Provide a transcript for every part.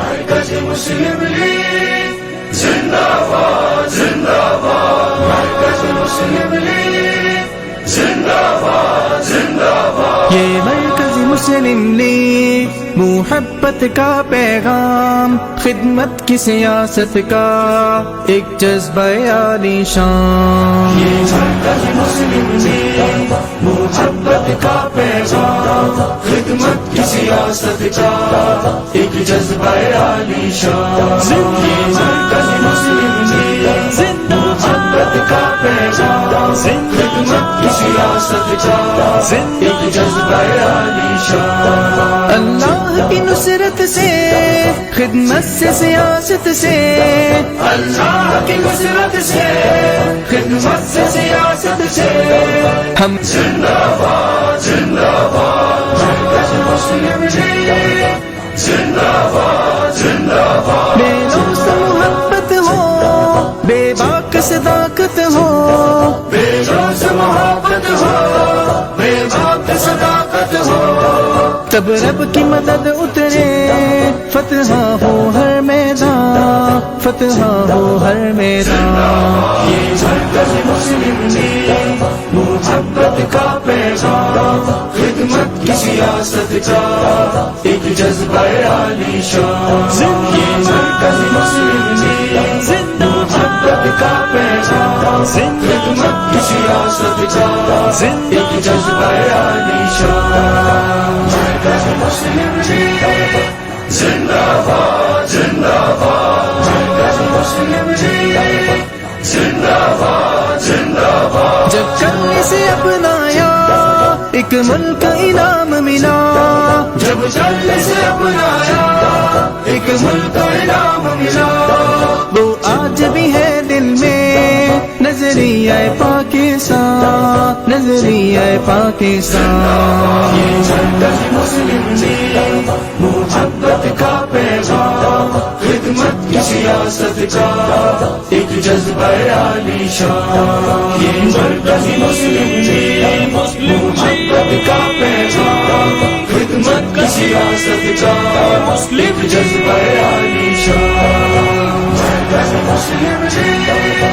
مرکز مسلم لیگ زندہ باد زندہ باد، مرکز مسلم لیگ زندہ باد زندہ باد۔ یہ مرکز مسلم لیگ محبت کا پیغام، خدمت کی سیاست کا ایک جذبہ عالی شان۔ یہ مرکز مسلم لیگ محبت کا پیغام، خدمت کی سیاست کا ایک جذبہ عالی شان۔ یہ مرکز مسلم لیگ محبت کا پیغام، خدمت کی سیاست کا ایک جذبہ عالی شان۔ اللہ کی نصرت سے، خدمت سے، سیاست سے، اللہ کی نصرت سے، خدمت سے، سیاست سے، ہم زندہ باد زندہ باد، مرکز مسلم لیگ زندہ باد زندہ باد۔ بے لوث محبت ہو، بے باک صداقت ہو، بے لوث محبت ہو، بے باک صداقت ہو، تب رب کی مدد اترے، فتح ہو ہر میدان، فتح ہو ہر میدان۔ یہ مرکز مسلم لیگ محبت کا پیغام، خدمت کی سیاست کا ایک جذبہ عالی شان۔ یہ مرکز مسلم لیگ محبت کا پیغام، خدمت کی سیاست کا ایک جذبہ عالی شان۔ مرکز مسلم لیگ زندہ باد زندہ باد، مرکز مسلم لیگ زندہ باد زندہ باد۔ جب کرنے سے اپنایا ایک ملک انعام ملا، جب چلنے سے اپنایا ایک ملک انعام ملا، وہ آج بھی ہے دل میں نظریہ پاکستان، نظریہ پاکستان۔ یہ مرکز مسلم لیگ محبت کا پیغام، خدمت کی سیاست کا ایک جذبہ عالی شان۔ یہ مرکز مسلم لیگ محبت کا پیغام، خدمت کی سیاست کا ایک جذبہ عالی شان۔ مرکز مسلم لیگ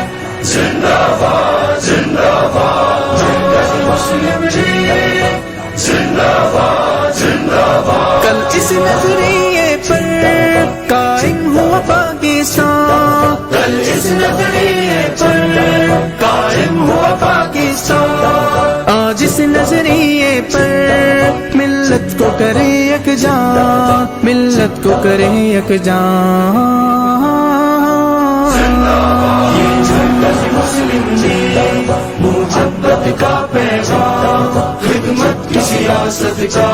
زندہ باد زندہ باد، مرکز مسلم لیگ زندہ باد زندہ باد۔ کل اس نظریے پر قائم ہوا پاکستان، کل اس نظریے پر قائم ہوا پاکستان، آج اس نظریے پر ملت کو کرے یکجا، ملت کو کرے یکجا۔ یہ مرکز مسلم لیگ محبت کا پیغام، خدمت کی سیاست کا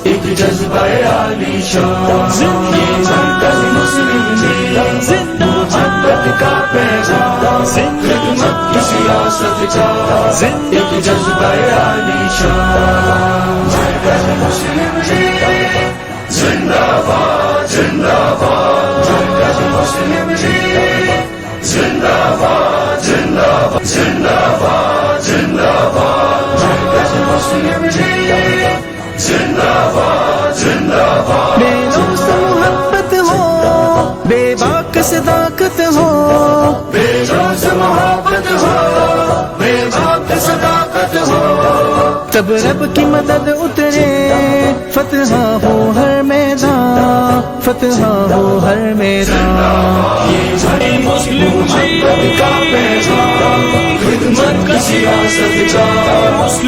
ایک جذبہ عالی شان۔ یہ مرکز مسلم لیگ محبت کا پیغام، خدمت کی سیاست کا ایک جذبہ عالی شان۔ مرکز مسلم لیگ زندہ باد زندہ باد، مرکز مسلم لیگ زندہ باد زندہ باد زندہ باد زندہ باد، مرکز مسلم لیگ زندہ باد زندہ باد۔ بے لوث محبت ہو، بے باک صداقت ہو، بے لوث محبت ہو، بے باک صداقت ہو، تب رب کی مدد اترے، فتح ہو ہر میدان، فتح ہو ہر میدان۔ یہ مسلم محبت کا پیغام، خدمت کی سیاست کا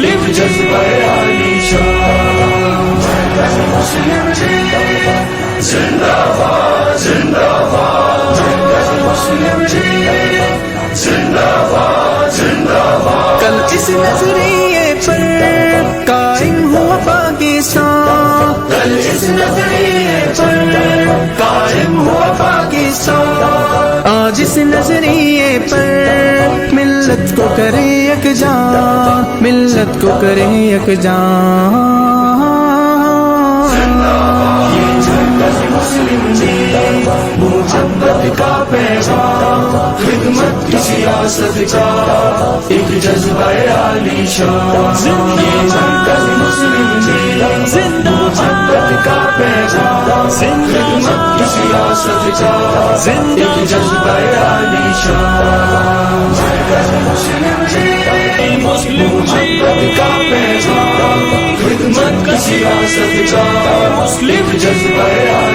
ایک جذبہ عالی شان۔ مرکز مسلم لیگ زندہ باد زندہ باد، مرکز مسلم لیگ زندہ باد زندہ باد۔ کل اس نظریے پر قائم ہوا پاکستان، کل اس نظریے پر قائم ہوا پاکستان، آج اس نظریے پر ملت کو کرے یکجا، ملت کو کرے یکجا۔ یہ مرکز مسلم لیگ محبت کا پیغام، خدمت کی سیاست کا ایک جذبہ عالی شان۔ یہ مرکز مسلم لیگ محبت کا پیغام، خدمت کی سیاست کا ایک جذبہ عالی شان مسلم محبت کا پیغام خدمت کا سیاست کا ایک جذبہ عالی